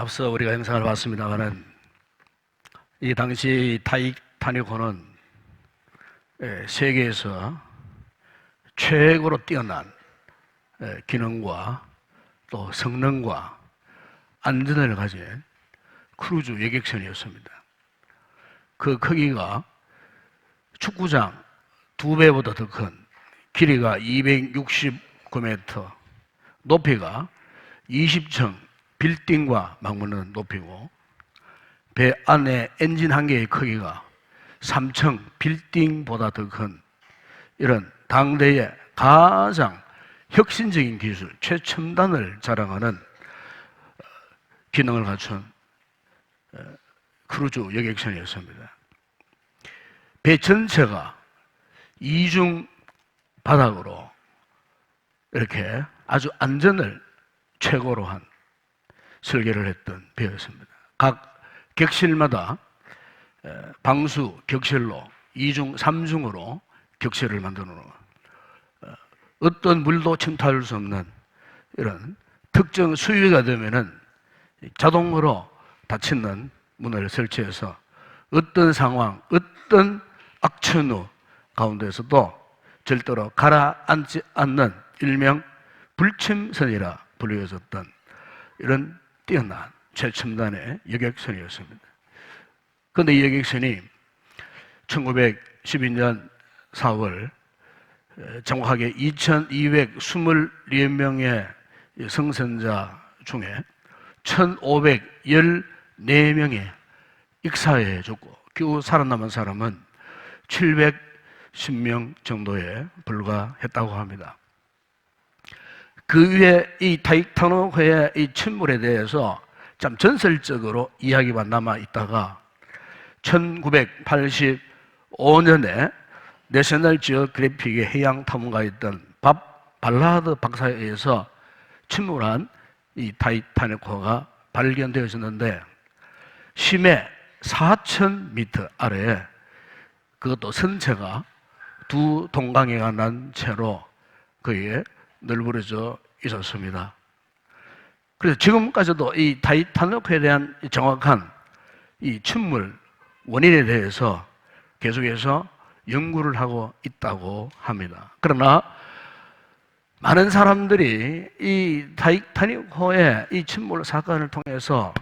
앞서 우리가 영상을 봤습니다만은 이 당시 타이타닉호는 세계에서 최고로 뛰어난 기능과 또 성능과 안전을 가진 크루즈 여객선이었습니다. 그 크기가 축구장 2배보다 더 큰, 길이가 269m, 높이가 20층 빌딩과 맞먹는 높이고, 배 안에 엔진 한 개의 크기가 3층 빌딩보다 더 큰 이런 당대의 가장 혁신적인 기술, 최첨단을 자랑하는 기능을 갖춘 크루즈 여객선이었습니다. 배 전체가 이중 바닥으로 이렇게 아주 안전을 최고로 한 설계를 했던 배였습니다. 각 격실마다 방수 격실로 2중, 3중으로 격실을 만들어 놓은 어떤 물도 침투할 수 없는 이런 특정 수위가 되면은 자동으로 닫히는 문을 설치해서 어떤 상황, 어떤 악천후 가운데서도 절대로 가라앉지 않는 일명 불침선이라 불려졌던 이런 뛰어난 최첨단의 여객선이었습니다. 그런데 이 여객선이 1912년 4월 정확하게 2224명의 승선자 중에 1514명이 익사해 죽고 겨우 살아남은 사람은 710명 정도에 불과했다고 합니다. 그 위에 이 타이타닉호의 이 침몰에 대해서 참 전설적으로 이야기만 남아 있다가 1985년에 내셔널 지오그래픽의 해양 탐험가였던 밥 발라드 박사에 의해서 침몰한 이 타이타닉호가 발견되어졌는데 심해 4,000m 아래에 그것도 선체가 두 동강해가 난 채로 거기에 널브러져 있었습니다. 그래서 지금까지도 이 타이타닉호에 대한 정확한 이 침몰 원인에 대해서 계속해서 연구를 하고 있다고 합니다. 그러나 많은 사람들이 이 타이타닉호의 이 침몰 사건을 통해서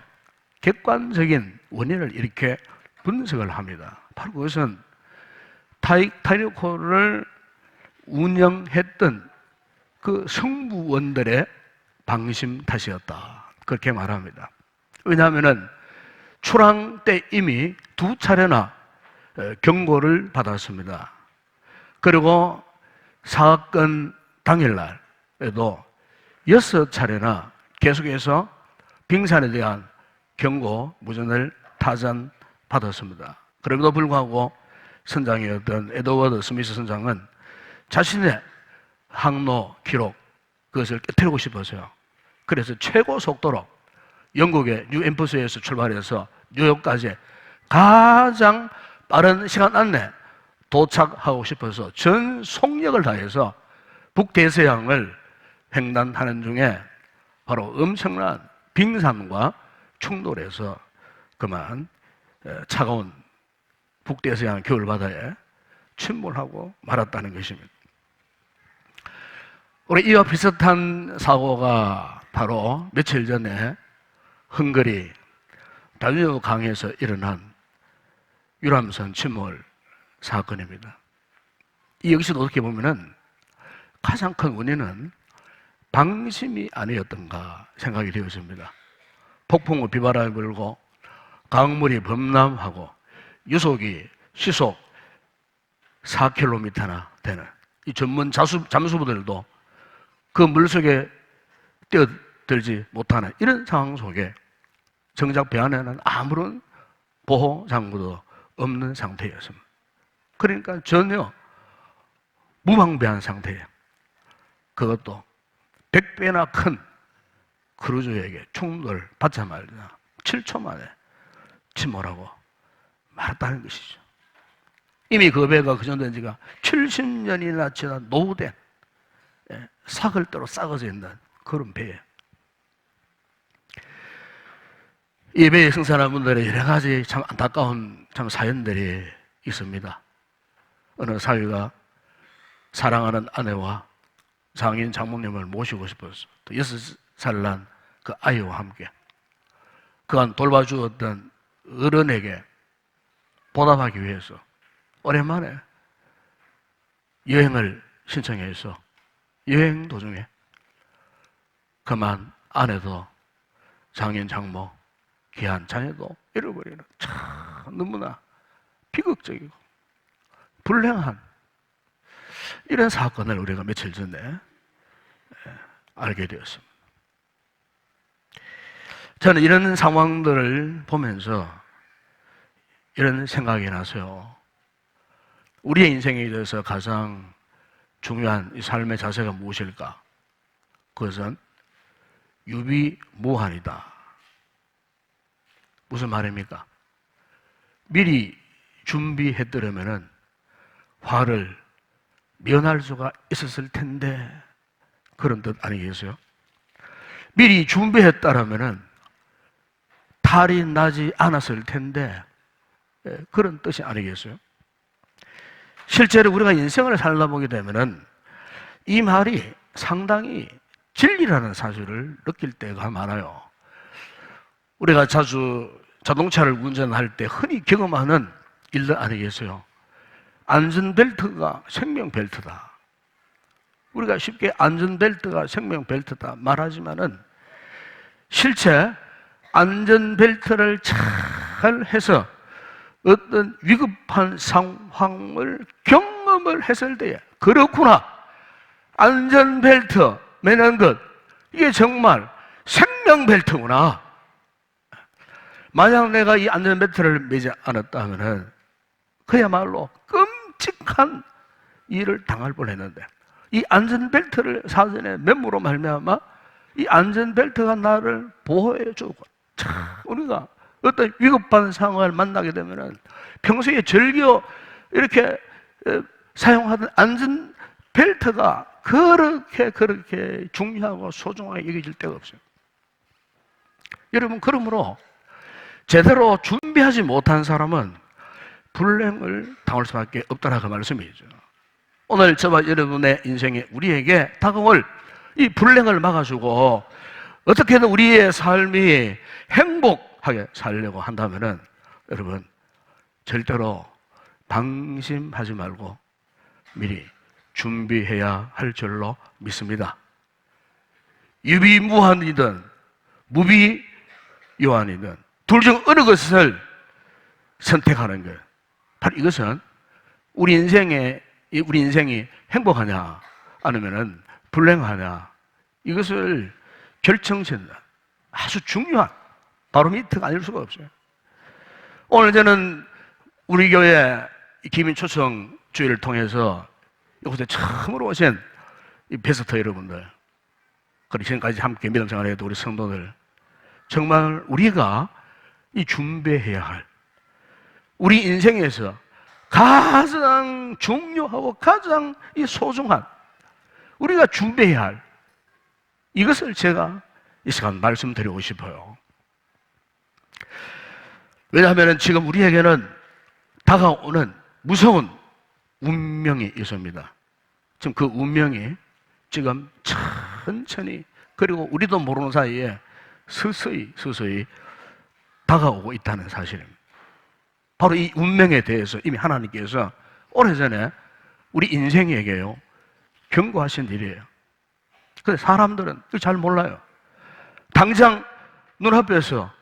객관적인 원인을 이렇게 분석을 합니다. 바로 그것은 타이타닉호를 운영했던 그 승부원들의 방심 탓이었다, 그렇게 말합니다. 왜냐하면은 출항 때 이미 2차례나 경고를 받았습니다. 그리고 사건 당일날에도 6차례나 계속해서 빙산에 대한 경고 무전을 타전받았습니다. 그럼에도 불구하고 선장이었던 에드워드 스미스 선장은 자신의 항로 기록 그것을 깨뜨리고 싶어서요. 그래서 최고 속도로 영국의 뉴앰퍼스에서 출발해서 뉴욕까지 가장 빠른 시간 안에 도착하고 싶어서 전 속력을 다해서 북대서양을 횡단하는 중에 바로 엄청난 빙산과 충돌해서 그만 차가운 북대서양 겨울바다에 침몰하고 말았다는 것입니다. 우리 이와 비슷한 사고가 바로 며칠 전에 헝가리 다뉴브 강에서 일어난 유람선 침몰 사건입니다. 이 역시도 어떻게 보면은 가장 큰 원인은 방심이 아니었던가 생각이 되었습니다. 폭풍우 비바람이 불고 강물이 범람하고 유속이 시속 4km나 되는 이 전문 잠수부들도 그 물속에 뛰어들지 못하는 이런 상황 속에 정작 배 안에는 아무런 보호 장구도 없는 상태였습니다. 그러니까 전혀 무방비한 상태예요. 그것도 100배나 큰 크루즈에게 충돌을 받자마자 7초 만에 침몰하고 말았다는 것이죠. 이미 그 배가 그전된 지가 70년이나 지난 노후된 사글대로 썩어져 있는 그런 배예요. 예배에 승선한 분들의 여러 가지 참 안타까운 참 사연들이 있습니다. 어느 사위가 사랑하는 아내와 장인 장모님을 모시고 싶어서 또 6살 난 그 아이와 함께 그간 돌봐주었던 어른에게 보답하기 위해서 오랜만에 여행을 신청해서 여행 도중에 그만 아내도 장인 장모 귀한 자녀도 잃어버리는 참 너무나 비극적이고 불행한 이런 사건을 우리가 며칠 전에 알게 되었습니다. 저는 이런 상황들을 보면서 이런 생각이 나서요. 우리의 인생에 있어서 가장 중요한 이 삶의 자세가 무엇일까? 그것은 유비무환이다. 무슨 말입니까? 미리 준비했더라면은 화를 면할 수가 있었을 텐데 그런 뜻 아니겠어요? 미리 준비했다라면은 탈이 나지 않았을 텐데 그런 뜻이 아니겠어요? 실제로 우리가 인생을 살다 보게 되면은 이 말이 상당히 진리라는 사실을 느낄 때가 많아요. 우리가 자주 자동차를 운전할 때 흔히 경험하는 일들 아니겠어요? 안전벨트가 생명벨트다. 우리가 쉽게 안전벨트가 생명벨트다 말하지만은 실제 안전벨트를 잘 해서 어떤 위급한 상황을 경험을 했을 때에 그렇구나. 안전벨트 매는 것 이게 정말 생명벨트구나. 만약 내가 이 안전벨트를 매지 않았다면은 그야말로 끔찍한 일을 당할 뻔했는데 이 안전벨트를 사전에 맴으로 말미암아 이 안전벨트가 나를 보호해주고 우리가 어떤 위급한 상황을 만나게 되면은 평소에 즐겨 이렇게 사용하던 안전벨트가 그렇게 중요하고 소중하게 여겨질 때가 없어요. 여러분, 그러므로 제대로 준비하지 못한 사람은 불행을 당할 수밖에 없다라 그 말씀이죠. 오늘 저와 여러분의 인생에 우리에게 다가올 이 불행을 막아주고 어떻게든 우리의 삶이 행복하게 살려고 한다면은 여러분 절대로 방심하지 말고 미리 준비해야 할 줄로 믿습니다. 유비무환이든 무비요한이든 둘 중 어느 것을 선택하는 것, 바로 이것은 우리 인생이 행복하냐 아니면은 불행하냐 이것을 결정짓는 아주 중요한 바로미터가 아닐 수가 없어요. 오늘 저는 우리 교회 기민 초청 주일을 통해서 이곳에 처음으로 오신 이 베스터 여러분들, 그리고 지금까지 함께 믿음 생활했던 우리 성도들, 정말 우리가 이 준비해야 할 우리 인생에서 가장 중요하고 가장 이 소중한 우리가 준비해야 할 이것을 제가 이 시간 말씀드리고 싶어요. 왜냐하면 지금 우리에게는 다가오는 무서운 운명이 있습니다. 지금 그 운명이 지금 천천히 그리고 우리도 모르는 사이에 서서히 다가오고 있다는 사실입니다. 바로 이 운명에 대해서 이미 하나님께서 오래전에 우리 인생에게요 경고하신 일이에요. 근데 사람들은 잘 몰라요. 당장 눈앞에서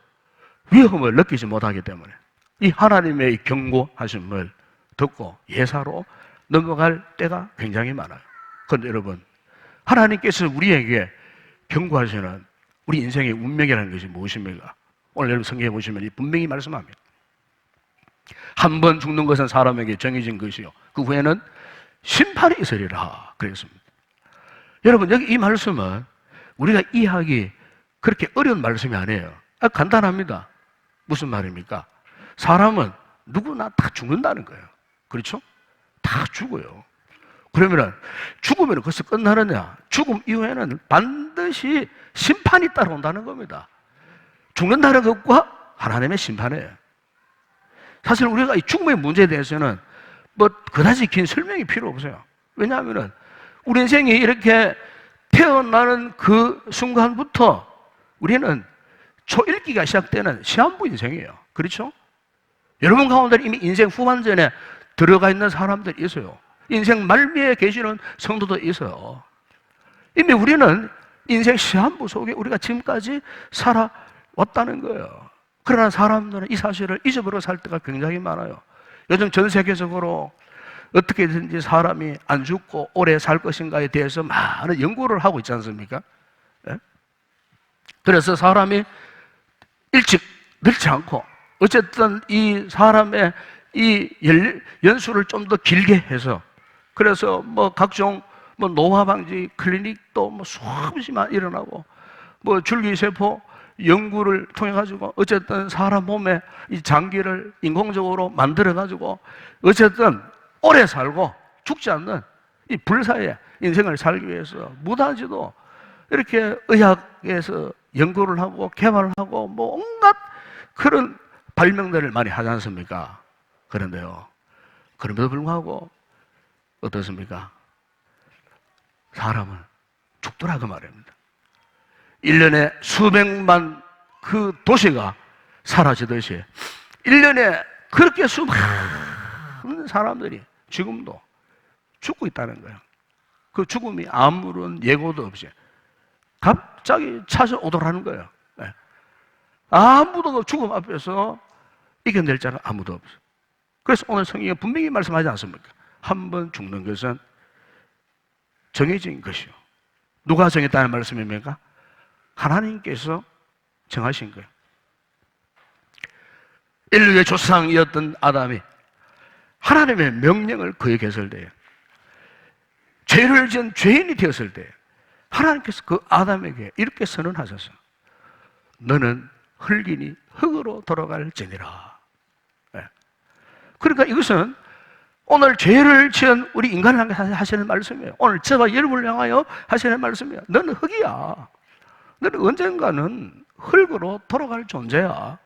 위험을 느끼지 못하기 때문에 이 하나님의 경고하심을 듣고 예사로 넘어갈 때가 굉장히 많아요. 그런데 여러분, 하나님께서 우리에게 경고하시는 우리 인생의 운명이라는 것이 무엇입니까? 오늘 여러분 성경에 보시면 분명히 말씀합니다. 한 번 죽는 것은 사람에게 정해진 것이요 그 후에는 심판이 있으리라 그랬습니다. 여러분, 여기 이 말씀은 우리가 이해하기 그렇게 어려운 말씀이 아니에요. 간단합니다. 무슨 말입니까? 사람은 누구나 다 죽는다는 거예요. 그렇죠? 다 죽어요. 그러면 죽으면 벌써 끝나느냐? 죽음 이후에는 반드시 심판이 따라온다는 겁니다. 죽는다는 것과 하나님의 심판이에요. 사실 우리가 이 죽음의 문제에 대해서는 뭐 그다지 긴 설명이 필요 없어요. 왜냐하면은 우리 인생이 이렇게 태어나는 그 순간부터 우리는 초일기가 시작되는 시한부 인생이에요. 그렇죠? 여러분 가운데 이미 인생 후반전에 들어가 있는 사람들이 있어요. 인생 말미에 계시는 성도도 있어요. 이미 우리는 인생 시한부 속에 우리가 지금까지 살아왔다는 거예요. 그러나 사람들은 이 사실을 잊어버려 살 때가 굉장히 많아요. 요즘 전 세계적으로 어떻게든지 사람이 안 죽고 오래 살 것인가에 대해서 많은 연구를 하고 있지 않습니까? 예? 그래서 사람이 일찍 늙지 않고 어쨌든 이 사람의 이 연수를 좀 더 길게 해서 그래서 뭐 각종 뭐 노화 방지 클리닉도 뭐 수없이 일어나고 뭐 줄기세포 연구를 통해 가지고 어쨌든 사람 몸에 이 장기를 인공적으로 만들어 가지고 어쨌든 오래 살고 죽지 않는 이 불사의 인생을 살기 위해서 무다지도 이렇게 의학에서 연구를 하고 개발을 하고 뭐 온갖 그런 발명들을 많이 하지 않습니까? 그런데요, 그럼에도 불구하고 어떻습니까? 사람은 죽더라고 말입니다. 1년에 수백만 그 도시가 사라지듯이 1년에 그렇게 수많은 사람들이 지금도 죽고 있다는 거예요. 그 죽음이 아무런 예고도 없이 갑자기 찾아오더라는 거예요. 네. 아무도 그 죽음 앞에서 이겨낼 자가 아무도 없어요. 그래서 오늘 성경에 분명히 말씀하지 않습니까? 한 번 죽는 것은 정해진 것이요. 누가 정했다는 말씀입니까? 하나님께서 정하신 거예요. 인류의 조상이었던 아담이 하나님의 명령을 그에 개설 때에 죄를 지은 죄인이 되었을 때 하나님께서 그 아담에게 이렇게 선언하셨어요. 너는 흙이니 흙으로 돌아갈지니라. 네. 그러니까 이것은 오늘 죄를 지은 우리 인간을 향해 하시는 말씀이에요. 오늘 저와 여러분을 향하여 하시는 말씀이에요. 너는 흙이야. 너는 언젠가는 흙으로 돌아갈 존재야.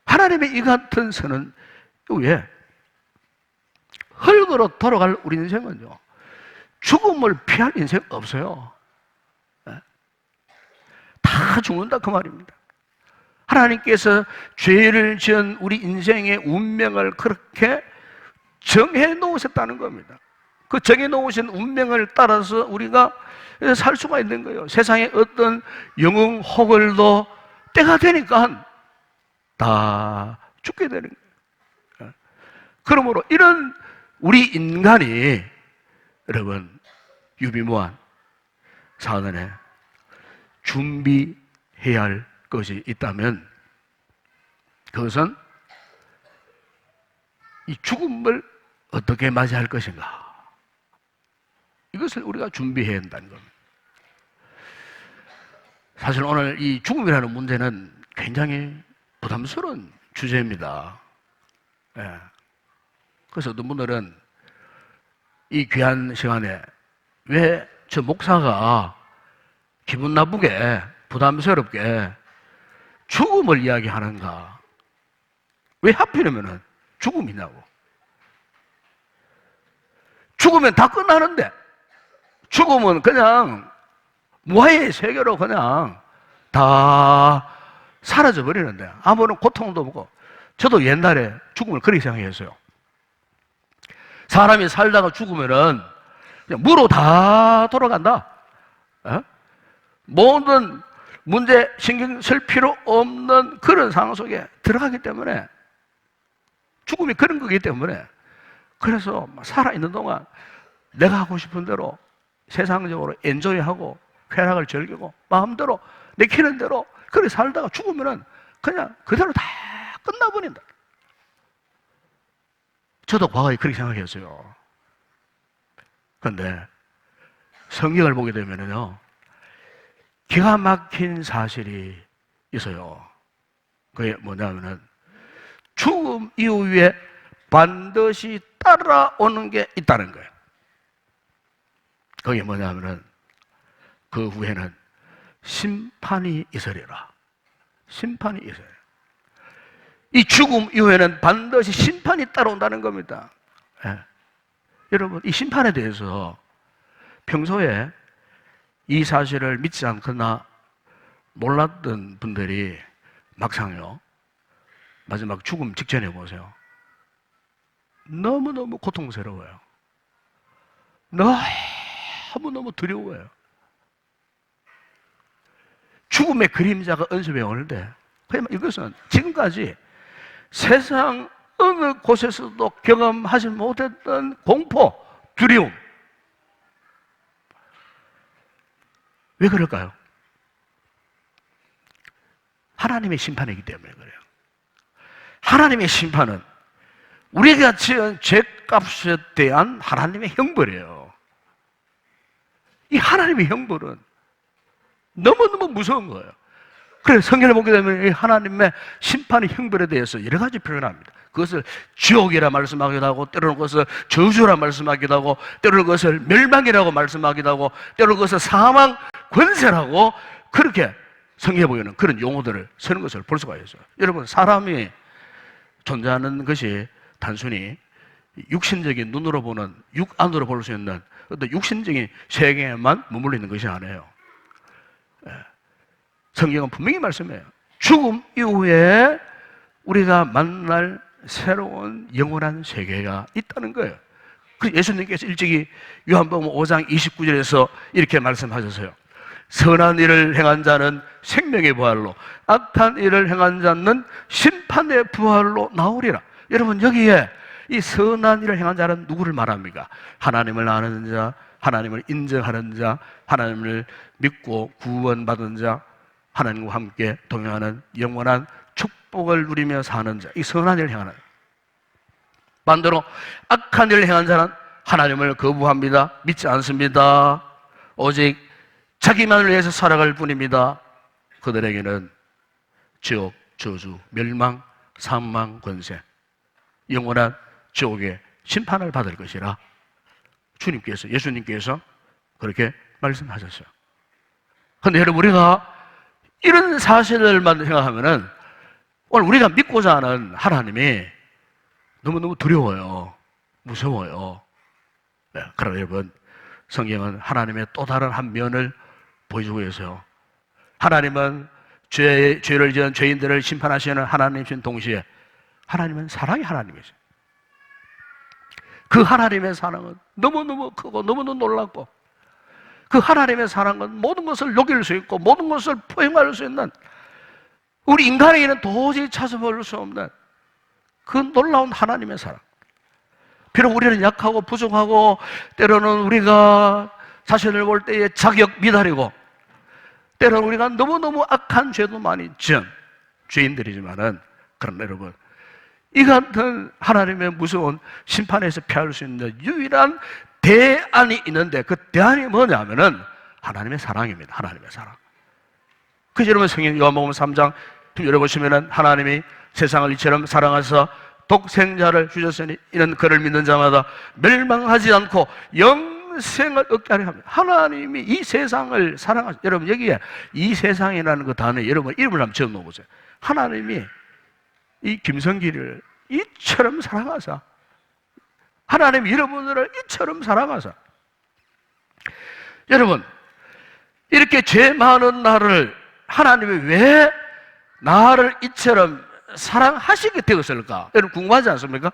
하나님의 이 같은 선은 왜? 흙으로 돌아갈 우리 인생은요, 죽음을 피할 인생 없어요. 다 죽는다 그 말입니다. 하나님께서 죄를 지은 우리 인생의 운명을 그렇게 정해 놓으셨다는 겁니다. 그 정해 놓으신 운명을 따라서 우리가 살 수가 있는 거예요. 세상에 어떤 영웅 혹을도 때가 되니까 다 죽게 되는 거예요. 그러므로 이런 우리 인간이 여러분 유비무환 사단에 준비해야 할 것이 있다면 그것은 이 죽음을 어떻게 맞이할 것인가, 이것을 우리가 준비해야 한다는 겁니다. 사실 오늘 이 죽음이라는 문제는 굉장히 부담스러운 주제입니다. 예. 그래서 어떤 분들은 이 귀한 시간에 왜 저 목사가 기분 나쁘게 부담스럽게 죽음을 이야기하는가? 왜 하필이면 죽음이냐고. 죽으면 다 끝나는데 죽음은 그냥 무아의 세계로 그냥 다 사라져 버리는데 아무런 고통도 없고. 저도 옛날에 죽음을 그렇게 생각했어요. 사람이 살다가 죽으면은 그냥 무로 다 돌아간다. 어? 모든 문제 신경 쓸 필요 없는 그런 상황 속에 들어가기 때문에, 죽음이 그런 거기 때문에, 그래서 살아있는 동안 내가 하고 싶은 대로 세상적으로 엔조이하고 쾌락을 즐기고 마음대로 내키는 대로 그렇게 살다가 죽으면은 그냥 그대로 다 끝나버린다. 저도 과거에 그렇게 생각했어요. 그런데 성경을 보게 되면은요, 기가 막힌 사실이 있어요. 그게 뭐냐면은 죽음 이후에 반드시 따라오는 게 있다는 거예요. 그게 뭐냐면은 그 후에는 심판이 있으리라. 심판이 있어요. 이 죽음 이후에는 반드시 심판이 따라온다는 겁니다. 예. 여러분, 이 심판에 대해서 평소에 이 사실을 믿지 않거나 몰랐던 분들이 막상요, 마지막 죽음 직전에 보세요. 너무너무 고통스러워요. 너무너무 두려워요. 죽음의 그림자가 언습에 오는데, 이것은 지금까지 세상 어느 곳에서도 경험하지 못했던 공포, 두려움. 왜 그럴까요? 하나님의 심판이기 때문에 그래요. 하나님의 심판은 우리가 지은 죄값에 대한 하나님의 형벌이에요. 이 하나님의 형벌은 너무너무 무서운 거예요. 그래서 성경을 보게 되면 이 하나님의 심판의 형벌에 대해서 여러 가지 표현합니다. 그것을 지옥이라 말씀하기도 하고, 때로는 그것을 저주라 말씀하기도 하고, 때로는 그것을 멸망이라고 말씀하기도 하고, 때로는 그것을 사망 권세라고, 그렇게 성경에 보이는 그런 용어들을 쓰는 것을 볼 수가 있어요. 여러분, 사람이 존재하는 것이 단순히 육신적인 눈으로 보는, 육 안으로 볼 수 있는 어떤 육신적인 세계에만 머물러 있는 것이 아니에요. 성경은 분명히 말씀해요. 죽음 이후에 우리가 만날 새로운 영원한 세계가 있다는 거예요. 그래서 예수님께서 일찍이 요한복음 5장 29절에서 이렇게 말씀하셨어요. 선한 일을 행한 자는 생명의 부활로, 악한 일을 행한 자는 심판의 부활로 나오리라. 여러분, 여기에 이 선한 일을 행한 자는 누구를 말합니까? 하나님을 아는 자, 하나님을 인정하는 자, 하나님을 믿고 구원받은 자, 하나님과 함께 동행하는 영원한 축복을 누리며 사는 자, 이 선한 일을 행하는. 반대로 악한 일을 행한 자는 하나님을 거부합니다. 믿지 않습니다. 오직 자기만을 위해서 살아갈 뿐입니다. 그들에게는 지옥, 저주, 멸망, 사망, 권세, 영원한 지옥의 심판을 받을 것이라 주님께서, 예수님께서 그렇게 말씀하셨어요. 그런데 여러분, 우리가 이런 사실들만 생각하면은 오늘 우리가 믿고자 하는 하나님이 너무너무 두려워요. 무서워요. 네, 그러나 여러분, 성경은 하나님의 또 다른 한 면을 보여주고 계세요. 하나님은 죄를 지은 죄인들을 심판하시는 하나님이신 동시에 하나님은 사랑의 하나님이세요. 그 하나님의 사랑은 너무너무 크고 너무너무 놀랍고, 그 하나님의 사랑은 모든 것을 녹일 수 있고 모든 것을 포용할 수 있는, 우리 인간에게는 도저히 찾아볼 수 없는 그 놀라운 하나님의 사랑. 비록 우리는 약하고 부족하고 때로는 우리가 자신을 볼 때에 자격 미달이고 때로는 우리가 너무너무 악한 죄도 많이 지은 죄인들이지만은, 그러나 여러분, 이 같은 하나님의 무서운 심판에서 피할 수 있는 유일한 대안이 있는데, 그 대안이 뭐냐면은 하나님의 사랑입니다. 하나님의 사랑. 그래서 여러분, 성경 요한복음 3장 열어보시면은 하나님이 세상을 이처럼 사랑하사 독생자를 주셨으니 이는 그를 믿는 자마다 멸망하지 않고 영생을 얻게 하려 합니다. 하나님이 이 세상을 사랑하시. 여러분, 여기에 이 세상이라는 그 단어에 여러분 이름을 한번 지어 놓으세요. 하나님이 이 김성기를 이처럼 사랑하사, 하나님 여러분들을 이처럼 사랑하사, 여러분, 이렇게 죄 많은 나를 하나님이 왜 나를 이처럼 사랑하시게 되었을까? 여러분 궁금하지 않습니까?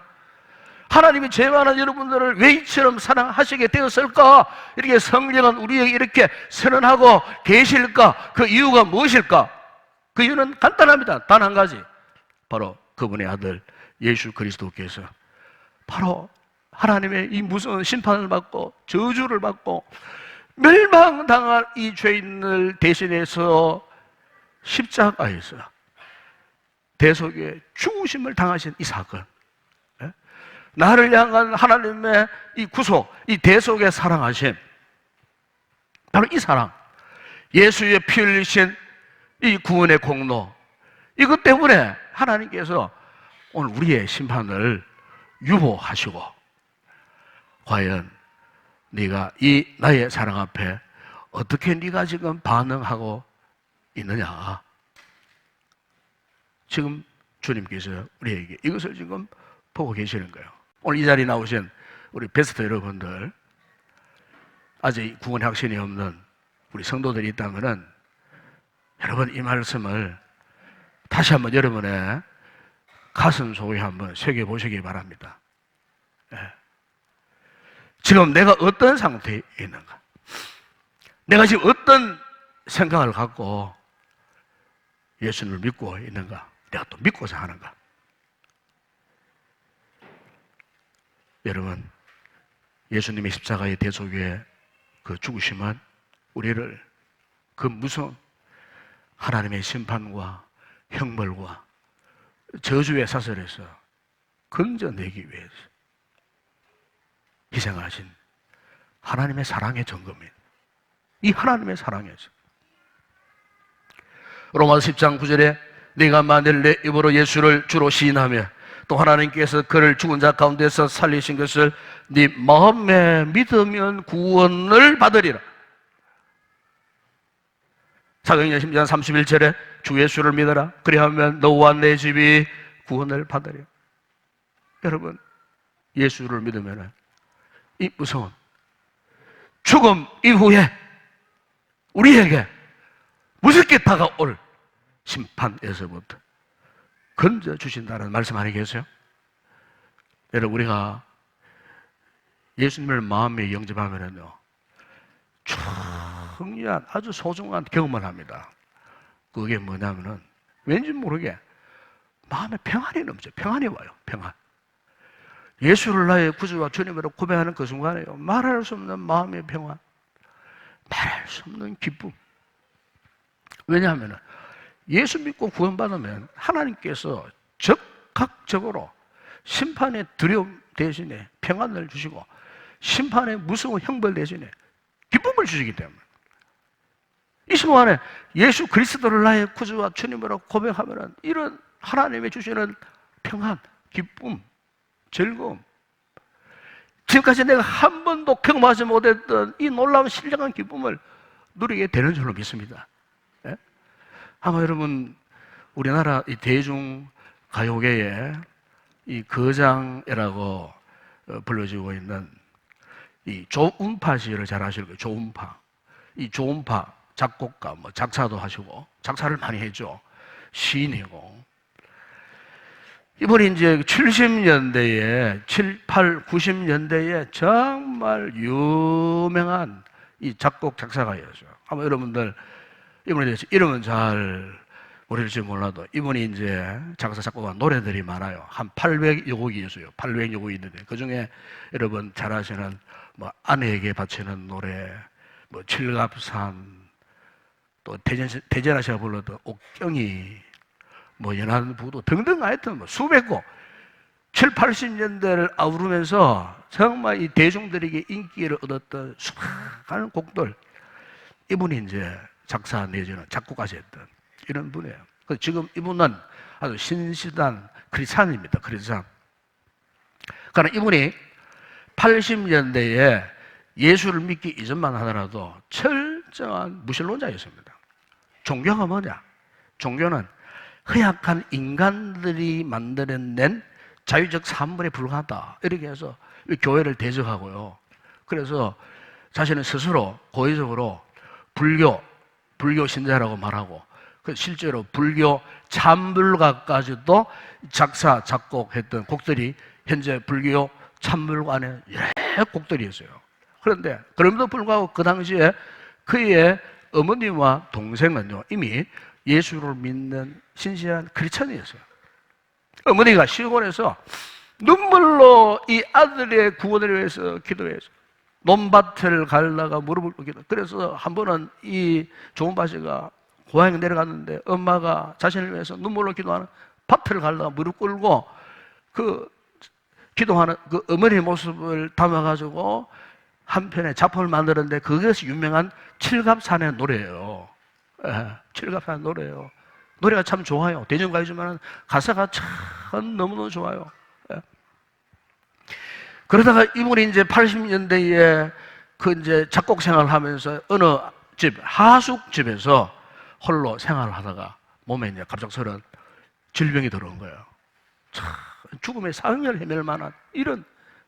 하나님이 죄 많은 여러분들을 왜 이처럼 사랑하시게 되었을까? 이렇게 성경은 우리에게 이렇게 선언하고 계실까? 그 이유가 무엇일까? 그 이유는 간단합니다. 단 한 가지. 바로 그분의 아들 예수 그리스도께서 바로 하나님의 이 무서운 심판을 받고 저주를 받고 멸망당할 이 죄인을 대신해서 십자가에서 대속의 죽으심을 당하신 이 사건, 나를 향한 하나님의 이 구속, 이 대속의 사랑하심, 바로 이 사랑, 예수의 피 흘리신 이 구원의 공로, 이것 때문에 하나님께서 오늘 우리의 심판을 유보하시고, 과연 네가 이 나의 사랑 앞에 어떻게 네가 지금 반응하고 있느냐? 지금 주님께서 우리에게 이것을 지금 보고 계시는 거예요. 오늘 이 자리에 나오신 우리 베스트 여러분들, 아직 구원 확신이 없는 우리 성도들이 있다면은 여러분 이 말씀을 다시 한번 여러분의 가슴 속에 한번 새겨보시기 바랍니다. 예. 지금 내가 어떤 상태에 있는가? 내가 지금 어떤 생각을 갖고 예수님을 믿고 있는가? 내가 또 믿고서 하는가? 여러분, 예수님의 십자가의 대속의 그 죽으심은 우리를 그 무서운 하나님의 심판과 형벌과 저주의 사슬에서 건져내기 위해서 희생하신 하나님의 사랑의 증거입니다. 이 하나님의 사랑에서 로마서 10장 9절에 네가 만일 내 입으로 예수를 주로 시인하며 또 하나님께서 그를 죽은 자 가운데서 살리신 것을 네 마음에 믿으면 구원을 받으리라. 사도행전 10장 31절에 주 예수를 믿어라. 그리하면 너와 내 집이 구원을 받으리라. 여러분, 예수를 믿으면 이 무서운 죽음 이후에 우리에게 무섭게 다가올 심판에서부터 건져주신다는 말씀 아니겠어요? 여러분, 우리가 예수님을 마음에 영접하면요, 중요한 아주 소중한 경험을 합니다. 그게 뭐냐면은 왠지 모르게 마음에 평안이 넘쳐요. 평안이 와요. 평안. 예수를 나의 구주와 주님으로 고백하는 그 순간에요, 말할 수 없는 마음의 평안, 말할 수 없는 기쁨. 왜냐하면 예수 믿고 구원받으면 하나님께서 적극적으로 심판의 두려움 대신에 평안을 주시고 심판의 무서운 형벌 대신에 기쁨을 주시기 때문에 이 순간에 예수 그리스도를 나의 구주와 주님으로 고백하면 이런 하나님의 주시는 평안, 기쁨, 즐거움, 지금까지 내가 한 번도 경험하지 못했던 이 놀라운 신령한 기쁨을 누리게 되는 줄로 믿습니다. 예? 아마 여러분 우리나라 이 대중 가요계에 이 거장이라고 불려지고 있는 이 조은파 씨를 잘 아실 거예요. 조은파. 이 조은파 작곡가, 뭐 작사도 하시고 작사를 많이 했죠. 시인이고. 이번에 이제 70년대에 7, 8, 90년대에 정말 유명한 이 작곡 작사가였어요. 아마 여러분들 이분에 대해서 이름은 잘 모를지 몰라도 이분이 이제 작사 작곡한 노래들이 많아요. 한 800여 곡이 있어요. 800여 곡이 있는데 그 중에 여러분 잘 아시는 뭐 아내에게 바치는 노래, 뭐 칠갑산, 또 대전아 씨가 불렀던 옥경이, 뭐 연안부도 등등 하여튼 뭐 수백 곡 7, 80년대를 아우르면서 정말 이 대중들에게 인기를 얻었던 수많은 곡들, 이분이 이제 작사 내지는 작곡하셨던 이런 분이에요. 그래서 지금 이분은 아주 신시단 크리스찬입니다. 크리스찬. 그러나 이분이 80년대에 예수를 믿기 이전만 하더라도 철저한 무신론자였습니다. 종교가 뭐냐? 종교는 허약한 인간들이 만들어낸 자유적 산물에 불과하다, 이렇게 해서 교회를 대적하고요. 그래서 자신은 스스로 고의적으로 불교 신자라고 말하고, 실제로 불교 찬불가까지도 작사 작곡했던 곡들이 현재 불교 찬불가 안에 여러 곡들이 있어요. 그런데 그럼에도 불구하고 그 당시에 그의 어머니와 동생은요 이미 예수를 믿는 신실한 크리스천이었어요. 어머니가 시골에서 눈물로 이 아들의 구원을 위해서 기도해서 논밭을 갈다가 무릎을 꿇기도. 그래서 한 번은 이 조은바 씨가 고향에 내려갔는데 엄마가 자신을 위해서 눈물로 기도하는 밭을 갈다가 무릎 꿇고 그 기도하는 그 어머니의 모습을 담아가지고 한 편의 작품을 만들었는데 그것이 유명한 칠갑산의 노래예요. 예, 칠갑산의 노래예요. 노래가 참 좋아요. 대중가요지만 가사가 참 너무너무 좋아요. 예. 그러다가 이분이 이제 80년대에 그 이제 작곡 생활을 하면서 어느 집, 하숙집에서 홀로 생활을 하다가 몸에 이제 갑작스런 질병이 들어온 거예요. 참, 죽음의 상을 헤맬 만한 이런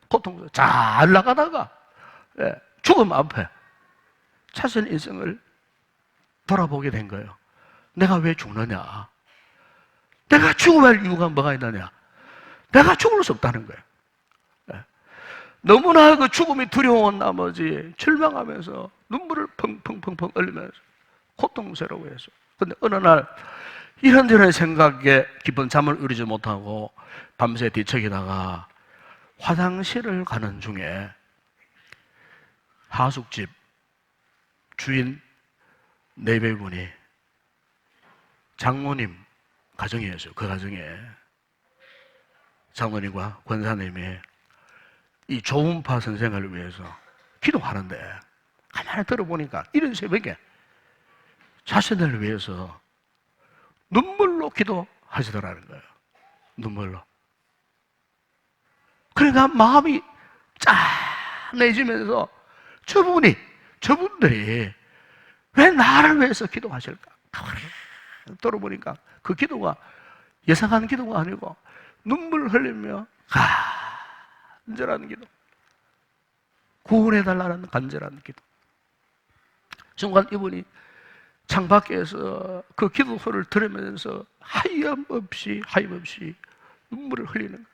고통, 잘 나가다가 죽음 앞에 자신 인생을 돌아보게 된 거예요. 내가 왜 죽느냐? 내가 죽어야 할 이유가 뭐가 있느냐? 내가 죽을 수 없다는 거예요. 너무나 그 죽음이 두려운 나머지 절망하면서 눈물을 펑펑펑펑 흘리면서 고통스러워해서. 근데 어느 날 이런저런 생각에 깊은 잠을 이루지 못하고 밤새 뒤척이다가 화장실을 가는 중에 하숙집 주인 내배분이 장모님 가정이었어요. 그 가정에 장모님과 권사님이 이 조은파 선생을 위해서 기도하는데 가만히 들어보니까 이런 새벽에 자신을 위해서 눈물로 기도하시더라는 거예요. 눈물로. 그러니까 마음이 짠해지면서 저분들이 왜 나를 위해서 기도하실까? 들어보니까 그 기도가 예상한 기도가 아니고 눈물 흘리며 간절한 기도, 구원해달라는 간절한 기도. 순간 이분이 창밖에서 그 기도 소리를 들으면서 하염없이 눈물을 흘리는 거예요.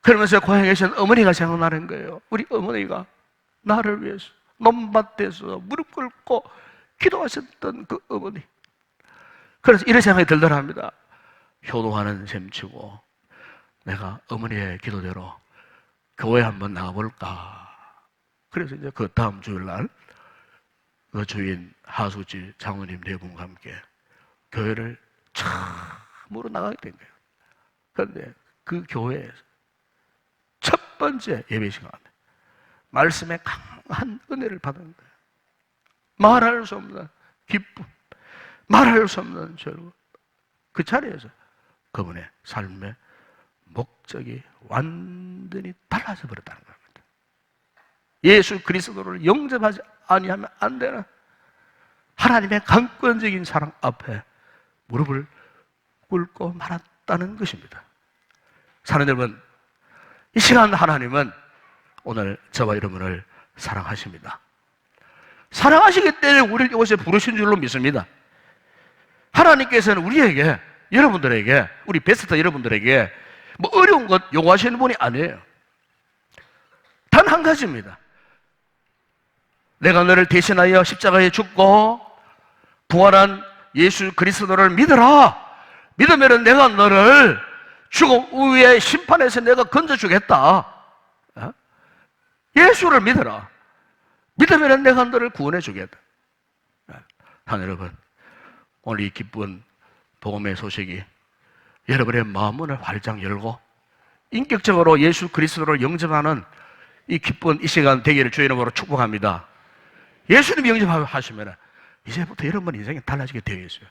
그러면서 고향에 계신 어머니가 생각나는 거예요. 우리 어머니가 나를 위해서 논밭에서 무릎 꿇고 기도하셨던 그 어머니. 그래서 이런 생각이 들더랍니다. 효도하는 셈치고 내가 어머니의 기도대로 교회 한번 나가볼까. 그래서 이제 그 다음 주일날 그 주인 하숙집 장로님 네 분과 함께 교회를 처음으로 나가게 된 거예요. 그런데 그 교회에서 첫 번째 예배 시간에 말씀에 강한 은혜를 받은 거예요. 말할 수 없는 기쁨, 말할 수 없는 즐거움. 그 자리에서 그분의 삶의 목적이 완전히 달라져 버렸다는 겁니다. 예수 그리스도를 영접하지 아니하면 안 되는 하나님의 강권적인 사랑 앞에 무릎을 꿇고 말았다는 것입니다. 사랑하는 여러분, 이 시간 하나님은 오늘 저와 여러분을 사랑하십니다. 사랑하시기 때문에 우리를 이곳에 부르신 줄로 믿습니다. 하나님께서는 우리에게, 여러분들에게, 우리 베스트 여러분들에게 뭐 어려운 것 요구하시는 분이 아니에요. 단 한 가지입니다. 내가 너를 대신하여 십자가에 죽고 부활한 예수 그리스도를 믿어라. 믿으면 내가 너를 죽음 후의 심판에서 내가 건져주겠다. 예수를 믿어라. 믿으면 내가 너를 구원해 주겠다. 하나님 여러분, 오늘 이 기쁜 복음의 소식이 여러분의 마음문을 활짝 열고 인격적으로 예수 그리스도를 영접하는 이 기쁜 이 시간 되기를 주의 이름으로 축복합니다. 예수님 영접하시면 이제부터 여러분 인생이 달라지게 되어 있어요.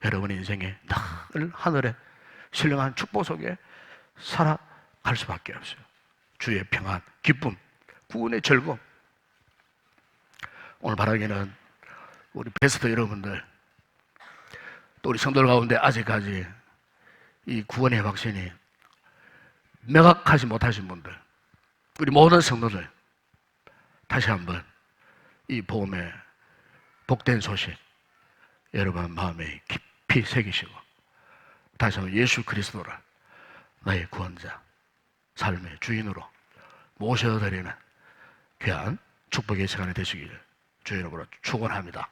여러분 인생에 늘 하늘의 신령한 축복 속에 살아갈 수밖에 없어요. 주의 평안, 기쁨, 구원의 즐거움. 오늘 바라기는 우리 베스트 여러분들, 또 우리 성도들 가운데 아직까지 이 구원의 확신이 명확하지 못하신 분들, 우리 모든 성도들 다시 한번 이 복음의 복된 소식 여러분 마음에 깊이 새기시고 다시 한번 예수 그리스도를 나의 구원자, 삶의 주인으로 모셔드리는 귀한 축복의 시간이 되시기를 주의 이름으로 축원합니다.